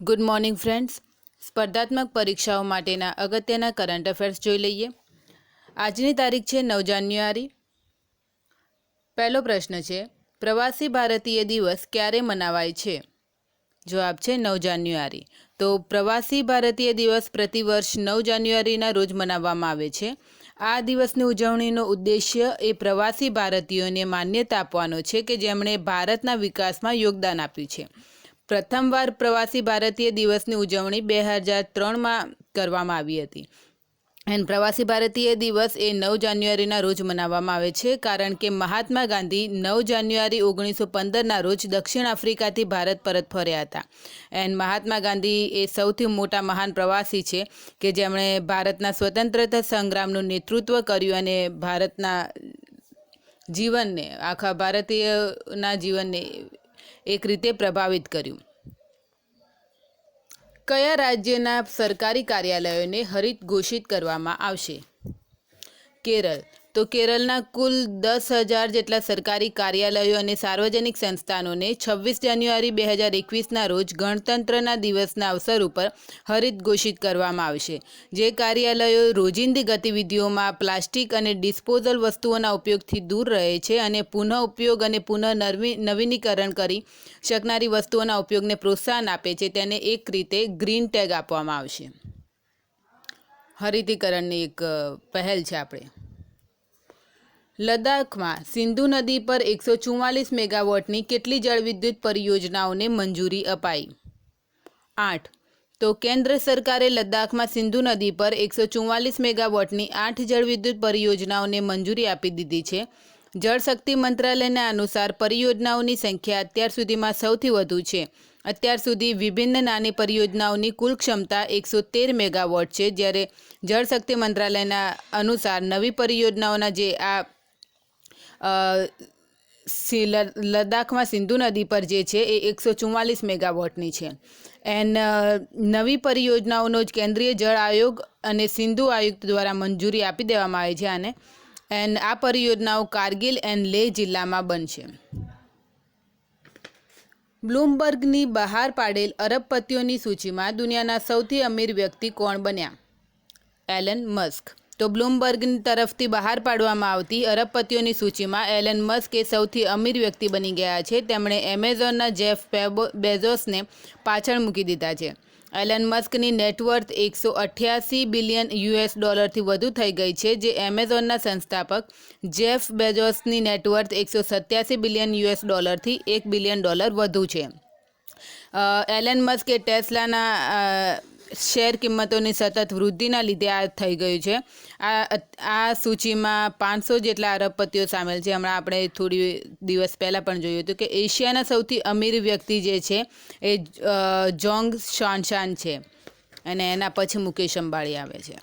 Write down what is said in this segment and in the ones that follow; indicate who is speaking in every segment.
Speaker 1: Good morning friends. સ્પર્ધાત્મક પરીક્ષાઓ માટેના અગત્યના કરંટ અફેર્સ જોઈ લઈએ. આજની તારીખ છે 9 જાન્યુઆરી. પહેલો પ્રશ્ન છે, પ્રવાસી ભારતીય દિવસ ક્યારે મનાવાય છે? જવાબ છે 9 જાન્યુઆરી. તો પ્રવાસી ભારતીય દિવસ પ્રતિવર્ષ 9 જાન્યુઆરીના રોજ મનાવવામાં આવે છે. આ દિવસની ઉજવણીનો ઉદ્દેશ્ય એ પ્રવાસી ભારતીયોને માન્યતા આપવાનો છે કે જેમણે ભારતના વિકાસમાં યોગદાન આપ્યું છે. પ્રથમવાર પ્રવાસી ભારતીય દિવસની ઉજવણી 2003માં કરવામાં આવી હતી. એન્ડ પ્રવાસી ભારતીય દિવસ એ 9 જાન્યુઆરીના રોજ મનાવવામાં આવે છે કારણ કે મહાત્મા ગાંધી 9 જાન્યુઆરી 1915ના રોજ દક્ષિણ આફ્રિકાથી ભારત પરત ફર્યા હતા. એન્ડ મહાત્મા ગાંધી એ સૌથી મોટા મહાન પ્રવાસી છે કે જેમણે ભારતના સ્વતંત્રતા સંગ્રામનું નેતૃત્વ કર્યું અને ભારતના જીવનને, આખા ભારતીયના જીવનને એક રીતે પ્રભાવિત કર્યું. કયા રાજ્યના સરકારી કાર્યાલયોને હરિત ઘોષિત કરવામાં આવશે? કેરળ. તો કેરળના કુલ 10,000 જેટલા સરકારી કાર્યાલયો અને સાર્વજનિક સંસ્થાનોને 26 જાન્યુઆરી 2021ના રોજ ગણતંત્રના દિવસના અવસર ઉપર હરિત ઘોષિત કરવામાં આવશે. જે કાર્યાલયો રોજિંદી ગતિવિધિઓમાં પ્લાસ્ટિક અને ડિસ્પોઝલ વસ્તુઓના ઉપયોગથી દૂર રહે છે અને પુનઃ ઉપયોગ અને પુનઃ નવીનીકરણ કરી શકનારી વસ્તુઓના ઉપયોગને પ્રોત્સાહન આપે છે તેને એક રીતે ગ્રીન ટેગ આપવામાં આવશે. હરિતીકરણની એક પહેલ છે આપણે. લદ્દાખમાં સિંધુ નદી પર 144 મેગાવોટની કેટલી જળવિદ્યુત પરિયોજનાઓને મંજૂરી અપાઈ? 8. તો કેન્દ્ર સરકારે લદ્દાખમાં સિંધુ નદી પર 144 મેગાવોટની 8 જળવિદ્યુત પરિયોજનાઓને મંજૂરી આપી દીધી છે. જળશક્તિ મંત્રાલયના અનુસાર પરિયોજનાઓની સંખ્યા અત્યાર સુધીમાં સૌથી વધુ છે. અત્યાર સુધી વિભિન્ન નાની પરિયોજનાઓની કુલ ક્ષમતા 113 મેગાવોટ છે, જ્યારે જળશક્તિ મંત્રાલયના અનુસાર નવી પરિયોજનાઓના જે લદ્દાખમાં સિંધુ નદી પર જે છે એ 144 મેગાવોટની છે. એન્ડ નવી પરિયોજનાઓનો જ કેન્દ્રીય જળ આયોગ અને સિંધુ આયુક્ત દ્વારા મંજૂરી આપી દેવામાં આવી છે આને. એન્ડ આ પરિયોજનાઓ કારગિલ એન્ડ લેહ જિલ્લામાં બનશે. બ્લૂમબર્ગની બહાર પાડેલ અરબપતિઓની સૂચિમાં દુનિયાના સૌથી અમીર વ્યક્તિ કોણ બન્યા? Allan Musk. તો બ્લૂમબર્ગ તરફથી બહાર પાડવામાં આવતી અરબપતિઓની સૂચિમાં એલન મસ્ક એ સૌથી અમીર વ્યક્તિ બની ગયા છે. તેમણે એમેઝોનના જેફ બેઝોસને પાછળ મૂકી દીધા છે. એલન મસ્કની નેટવર્થ $188 બિલિયન થી વધુ થઈ ગઈ છે, જે એમેઝોનના સંસ્થાપક જેફ બેઝોસની નેટવર્થ $187 બિલિયન થી $1 બિલિયન વધુ છે. એલન મસ્ક એ ટેસ્લાના શેર કિંમતોની સતત વૃદ્ધિના લીધે આ થઈ ગયું છે. આ સૂચિમાં 500 જેટલા અરબપતિઓ સામેલ છે. હમણાં આપણે થોડી દિવસ પહેલાં પણ જોયું હતું કે એશિયાના સૌથી અમીર વ્યક્તિ જે છે એ જોંગ શાનશાન છે અને એના પછી મુકેશ અંબાણી આવે છે.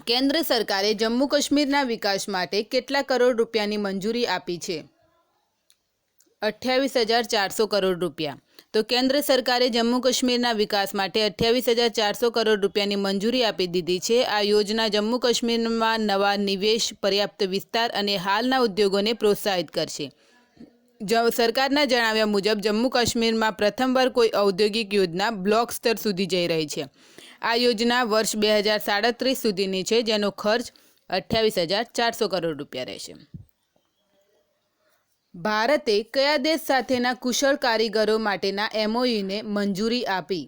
Speaker 1: કેન્દ્ર સરકારે જમ્મુ કાશ્મીરના વિકાસ માટે કેટલા કરોડ રૂપિયાની મંજૂરી આપી છે? 28,400 કરોડ રૂપિયા. તો કેન્દ્ર સરકારે જમ્મુ કાશ્મીરના વિકાસ માટે 28,400 કરોડ રૂપિયાની મંજૂરી આપી દીધી છે. આ યોજના જમ્મુ કાશ્મીરમાં નવા નિવેશ, પર્યાપ્ત વિસ્તાર અને હાલના ઉદ્યોગોને પ્રોત્સાહિત કરશે. સરકારના જણાવ્યા મુજબ જમ્મુ કાશ્મીરમાં પ્રથમવાર કોઈ ઔદ્યોગિક યોજના બ્લોક સ્તર સુધી જઈ રહી છે. આ યોજના વર્ષ 2037 સુધીની છે, જેનો ખર્ચ 28,400 કરોડ રૂપિયા રહેશે. ભારતે કયા દેશ સાથેના કુશળ કારીગરો માટેના એમઓયુને મંજૂરી આપી?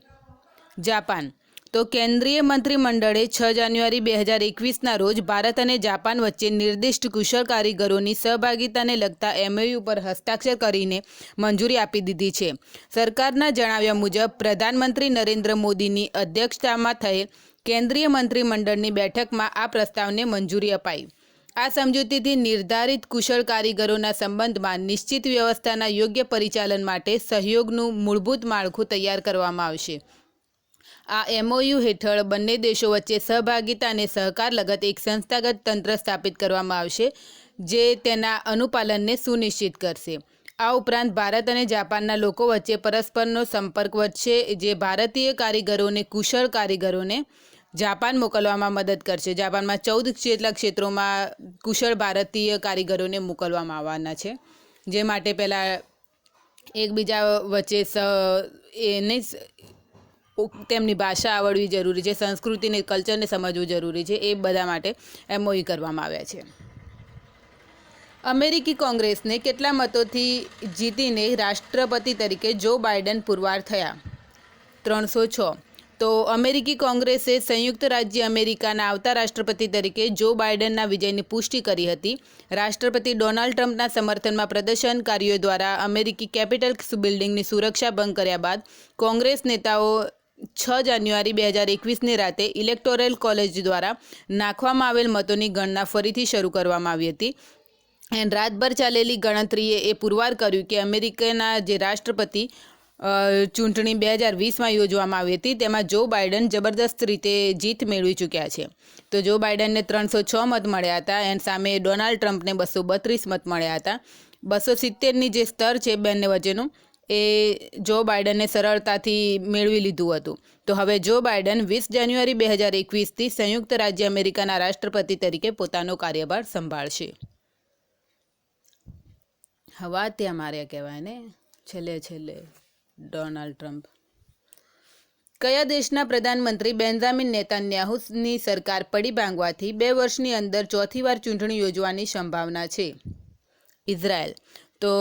Speaker 1: જાપાન. તો કેન્દ્રીય મંત્રીમંડળે 6 જાન્યુઆરી 2021ના રોજ ભારત અને જાપાન વચ્ચે નિર્દિષ્ટ કુશળ કારીગરોની સહભાગિતાને લગતા એમઓયુ પર હસ્તાક્ષર કરીને મંજૂરી આપી દીધી છે. સરકારના જણાવ્યા મુજબ પ્રધાનમંત્રી નરેન્દ્ર મોદીની અધ્યક્ષતામાં થયેલ કેન્દ્રીય મંત્રીમંડળની બેઠકમાં આ પ્રસ્તાવને મંજૂરી અપાઈ. આ સમજૂતીથી નિર્ધારિત કુશળ કારીગરોના સંબંધમાં નિશ્ચિત વ્યવસ્થાના યોગ્ય પરિચાલન માટે સહયોગનું મૂળભૂત માળખું તૈયાર કરવામાં આવશે. આ એમઓયુ હેઠળ બંને દેશો વચ્ચે સહભાગિતા અને સહકાર લગત એક સંસ્થાગત તંત્ર સ્થાપિત કરવામાં આવશે, જે તેના અનુપાલનને સુનિશ્ચિત કરશે. આ ઉપરાંત ભારત અને જાપાનના લોકો વચ્ચે પરસ્પરનો સંપર્ક વધશે, જે ભારતીય કારીગરોને કુશળ કારીગરોને જાપાન મોકલવામાં મદદ કરશે. જાપાનમાં 14 જેટલા ક્ષેત્રોમાં કુશળ ભારતીય કારીગરોને મોકલવામાં આવવાના છે, જે માટે પહેલાં એકબીજા વચ્ચે એને તેમની ભાષા આવડવી જરૂરી છે, સંસ્કૃતિને કલ્ચરને સમજવું જરૂરી છે. એ બધા માટે MOU કરવામાં આવ્યા છે. અમેરિકી કોંગ્રેસને કેટલા મતોથી જીતીને રાષ્ટ્રપતિ તરીકે જો બાઇડન પુરવાર થયા? 306. તો અમેરિકી કોંગ્રેસે સંયુક્ત રાજ્ય અમેરિકાના આવતા રાષ્ટ્રપતિ તરીકે જો બાઇડનના વિજયની પુષ્ટિ કરી હતી. રાષ્ટ્રપતિ ડોનાલ્ડ ટ્રમ્પના સમર્થનમાં પ્રદર્શનકારીઓ દ્વારા અમેરિકી કેપિટલ બિલ્ડિંગની સુરક્ષા ભંગ કર્યા બાદ કોંગ્રેસ નેતાઓ 6 જાન્યુઆરી 2021ની રાતે ઇલેક્ટોરલ કોલેજ દ્વારા નાખવામાં આવેલ મતોની ગણના ફરીથી શરૂ કરવામાં આવી હતી. રાતભર ચાલેલી ગણતરીએ એ પુરવાર કર્યું કે અમેરિકાના જે રાષ્ટ્રપતિ ચૂંટણી 2020માં યોજવામાં આવી હતી તેમાં જો બાઇડન જબરદસ્ત રીતે જીત મેળવી ચૂક્યા છે. તો જો બાઇડનને 306 મત મળ્યા હતા અને સામે ડોનાલ્ડ ટ્રમ્પને 232 મત મળ્યા હતા. 270ની જે સ્તર છે બંને વચ્ચેનું એ જો બાઇડને સરળતાથી મેળવી લીધું હતું. તો હવે જો બાઇડન 20 જાન્યુઆરી 2021થી સંયુક્ત રાજ્ય અમેરિકાના રાષ્ટ્રપતિ તરીકે પોતાનો કાર્યભાર સંભાળશે. હવા ત્યાં માર્યા કહેવાય ને છેલ્લે ડોનાલ્ડ ટ્રમ્પ. કયા દેશના પ્રધાનમંત્રી બેન્જામિન નેતાન્યાહુની સરકાર પડી ભાંગવાથી 2 વર્ષની અંદર ચોથી વાર ચૂંટણી યોજવાની સંભાવના છે? ઇઝરાયલ. તો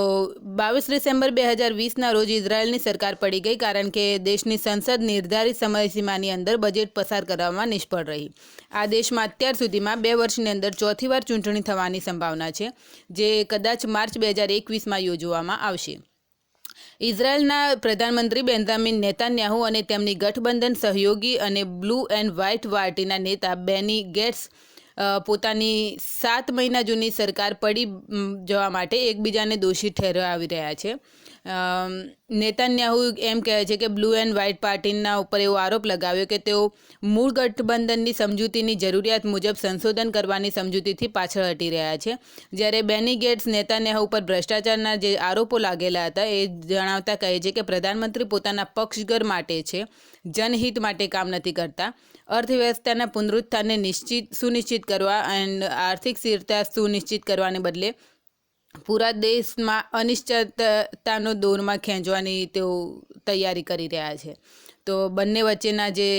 Speaker 1: 22 ડિસેમ્બર 2020ના રોજ ઇઝરાયલની સરકાર પડી ગઈ કારણ કે દેશની સંસદ નિર્ધારિત સમયસીમાની અંદર બજેટ પસાર કરવામાં નિષ્ફળ રહી. આ દેશમાં અત્યાર સુધીમાં 2 વર્ષની અંદર ચોથી વાર ચૂંટણી થવાની સંભાવના છે, જે કદાચ માર્ચ 2021માં યોજવામાં આવશે. ઇઝરાયલના પ્રધાનમંત્રી બેન્જામિન નેતાન્યાહુ અને તેમની ગઠબંધન સહયોગી અને બ્લુ એન્ડ વ્હાઇટ પાર્ટીના નેતા બેની ગેટ્સ પોતાની 7 મહિના જૂની સરકાર પડી જવા માટે એકબીજાને દોષી ઠેરવી રહ્યા છે. નેતાન્યાહુ એમ કહે છે કે બ્લુ એન્ડ વ્હાઇટ પાર્ટીના ઉપર એવો આરોપ લગાવ્યો કે તેઓ મૂળ ગઠબંધનની સમજૂતીની જરૂરિયાત મુજબ સંશોધન કરવાની સમજૂતીથી પાછળ હટી રહ્યા છે. જ્યારે બેની ગેટ્સ નેતાન્યાહુ ઉપર ભ્રષ્ટાચારના જે આરોપો લાગેલા હતા એ જણાવતા કહે છે કે પ્રધાનમંત્રી પોતાના પક્ષઘર માટે છે, જનહિત માટે કામ નથી કરતા. અર્થવ્યવસ્થાના પુનરુત્થાનને સુનિશ્ચિત કરવા અને આર્થિક સ્થિરતા સુનિશ્ચિત કરવાને બદલે પૂરા દેશમાં અનિશ્ચિતતાનો દોરમાં ખેંચવાની તેઓ તૈયારી કરી રહ્યા છે. તો બંને વચ્ચેના જે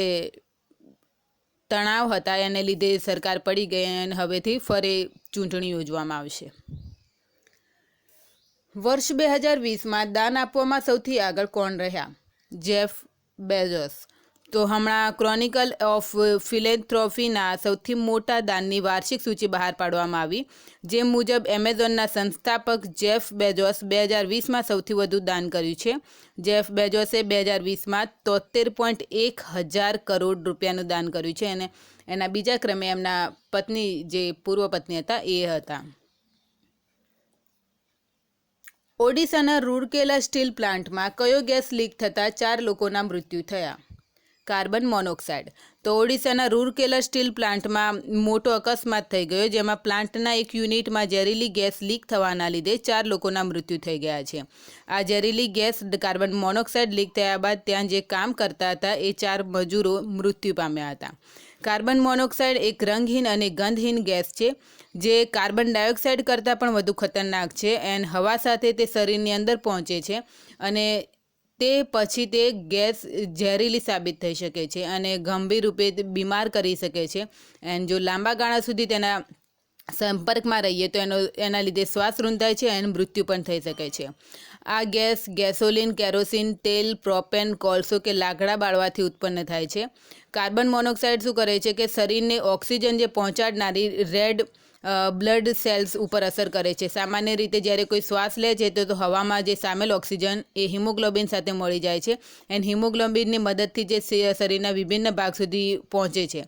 Speaker 1: તણાવ હતા એને લીધે સરકાર પડી ગઈ અને હવેથી ફરી ચૂંટણી યોજવામાં આવશે. વર્ષ 2020માં દાન આપવામાં સૌથી આગળ કોણ રહ્યા? Jeff Bezos. તો હમણાં ક્રોનિકલ ઓફ ફિલેન્થ્રોફીના સૌથી મોટા દાનની વાર્ષિક સૂચિ બહાર પાડવામાં આવી, જે મુજબ એમેઝોનના સંસ્થાપક જેફ બેઝોસ 2020માં સૌથી વધુ દાન કર્યું છે. જેફ બેઝોસે 2020માં 73.1 કરોડ રૂપિયાનું દાન કર્યું છે અને એના બીજા ક્રમે એમના પત્ની જે પૂર્વ પત્ની હતા એ હતા. ઓડિશાના રૂરકેલા સ્ટીલ પ્લાન્ટમાં કયો ગેસ લીક થતાં 4 લોકોના મૃત્યુ થયા? Carbon monoxide. તો ઓડિશાના રૂરકેલા સ્ટીલ પ્લાન્ટમાં મોટો અકસ્માત થઈ ગયો, જેમાં પ્લાન્ટના એક યુનિટમાં ઝેરીલી ગેસ લીક થવાના લીધે 4 લોકોના મૃત્યુ થઈ ગયા છે. આ ઝેરીલી ગેસ કાર્બન મોનોક્સાઇડ લીક થયા બાદ ત્યાં જે કામ કરતા હતા એ 4 મજૂરો મૃત્યુ પામ્યા હતા. કાર્બન મોનોક્સાઇડ એક રંગહીન અને ગંધહીન ગેસ છે, જે કાર્બન ડાયોક્સાઇડ કરતાં પણ વધુ ખતરનાક છે. એન્ડ હવા સાથે તે શરીરની અંદર પહોંચે છે અને તે પછી તે ગેસ ઝેરીલી સાબિત થઈ શકે છે અને ગંભીર રૂપે બીમાર કરી શકે છે. એન્ડ જો લાંબા ગાળા સુધી તેના સંપર્કમાં રહીએ તો એના લીધે શ્વાસ રૂંધાય છે અને મૃત્યુ પણ થઈ શકે છે. આ ગેસ ગેસોલિન, કેરોસીન, તેલ, પ્રોપેન, કોલસો કે લાકડા બાળવાથી ઉત્પન્ન થાય છે. કાર્બન મોનોક્સાઇડ શું કરે છે કે શરીરને ઓક્સિજન જે પહોંચાડનારી રેડ બ્લડ સેલ્સ ઉપર અસર કરે છે. સામાન્ય રીતે જ્યારે કોઈ શ્વાસ લે છે તો હવામાં જે સામેલ ઓક્સિજન એ હિમોગ્લોબિન સાથે મળી જાય છે અને હિમોગ્લોબિનની મદદથી જે શરીરના વિભિન્ન ભાગ સુધી પહોંચે છે.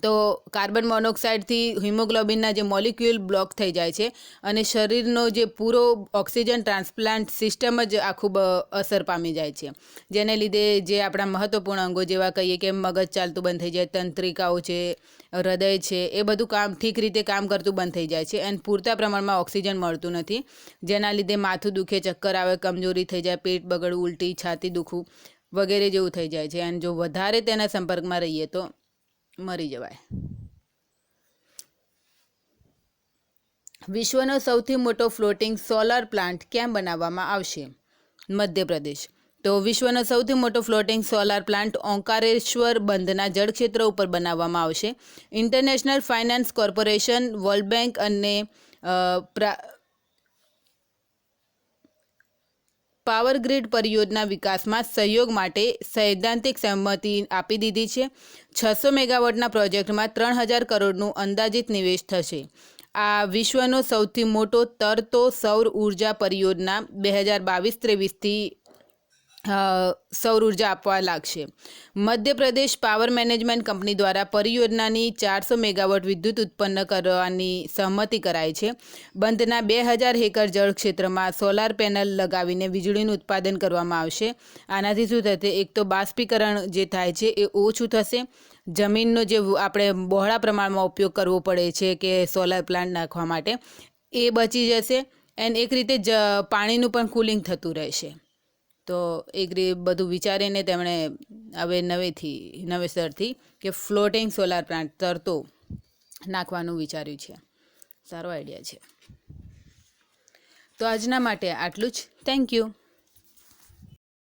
Speaker 1: તો કાર્બન મોનોક્સાઇડથી હિમોગ્લોબિનના જે મોલિક્યુલ બ્લોક થઈ જાય છે અને શરીરનો જે પૂરો ઓક્સિજન ટ્રાન્સપ્લાન્ટ સિસ્ટમ જ આખું અસર પામી જાય છે, જેને લીધે જે આપણા મહત્વપૂર્ણ અંગો જેવા કહીએ કે મગજ ચાલતું બંધ થઈ જાય, તંત્રિકાઓ છે, હૃદય છે, એ બધું ઠીક રીતે કામ કરતું બંધ થઈ જાય છે અને પૂરતા પ્રમાણમાં ઓક્સિજન મળતું નથી, જેના લીધે માથું દુખે, ચક્કર આવે, કમજોરી થઈ જાય, પેટ બગડવું, ઉલટી, છાતી દુખવું વગેરે જેવું થઈ જાય છે. અને જો વધારે તેના સંપર્કમાં રહીએ તો મરી જવાય. વિશ્વનો સૌથી મોટો ફ્લોટિંગ સોલાર પ્લાન્ટ ક્યાં બનાવવામાં આવશે? મધ્યપ્રદેશ. તો વિશ્વનો સૌથી મોટો ફ્લોટિંગ સોલાર પ્લાન્ટ ઓંકારેશ્વર બંધના જળક્ષેત્ર ઉપર બનાવવામાં આવશે. International finance corporation, world bank અને પાવર ગ્રીડ પરિયોજના વિકાસમાં સહયોગ માટે સૈદ્ધાંતિક સહમતિ આપી દીધી છે. 600 મેગાવોટના પ્રોજેક્ટમાં 3000 કરોડનું અંદાજિત નિવેશ થશે. આ વિશ્વનો સૌથી મોટો તરતો સૌર ઉર્જા પરિયોજના 2022-23થી સૌર ઉર્જા આપવા લાગશે. મધ્યપ્રદેશ પાવર મેનેજમેન્ટ કંપની દ્વારા પરિયોજનાની 400 મેગાવોટ વિદ્યુત ઉત્પન્ન કરવાની સહમતિ કરાઈ છે. બંધના 2000 એકર જળ ક્ષેત્રમાં સોલાર પેનલ લગાવીને વીજળીનું ઉત્પાદન કરવામાં આવશે. આનાથી શું થશે? એક તો બાષ્પીકરણ જે થાય છે એ ઓછું થશે. જમીનનો જે આપણે બહોળા પ્રમાણમાં ઉપયોગ કરવો પડે છે કે સોલાર પ્લાન્ટ નાખવા માટે, એ બચી જશે. એન્ડ એક રીતે પાણીનું પણ કુલિંગ થતું રહેશે. તો એક બધું વિચારીને તેમણે હવે નવેસરથી કે ફ્લોટિંગ સોલાર પ્લાન્ટ તરતો નાખવાનું વિચાર્યું છે. સારો આઈડિયા છે. તો આજના માટે આટલું જ. Thank you.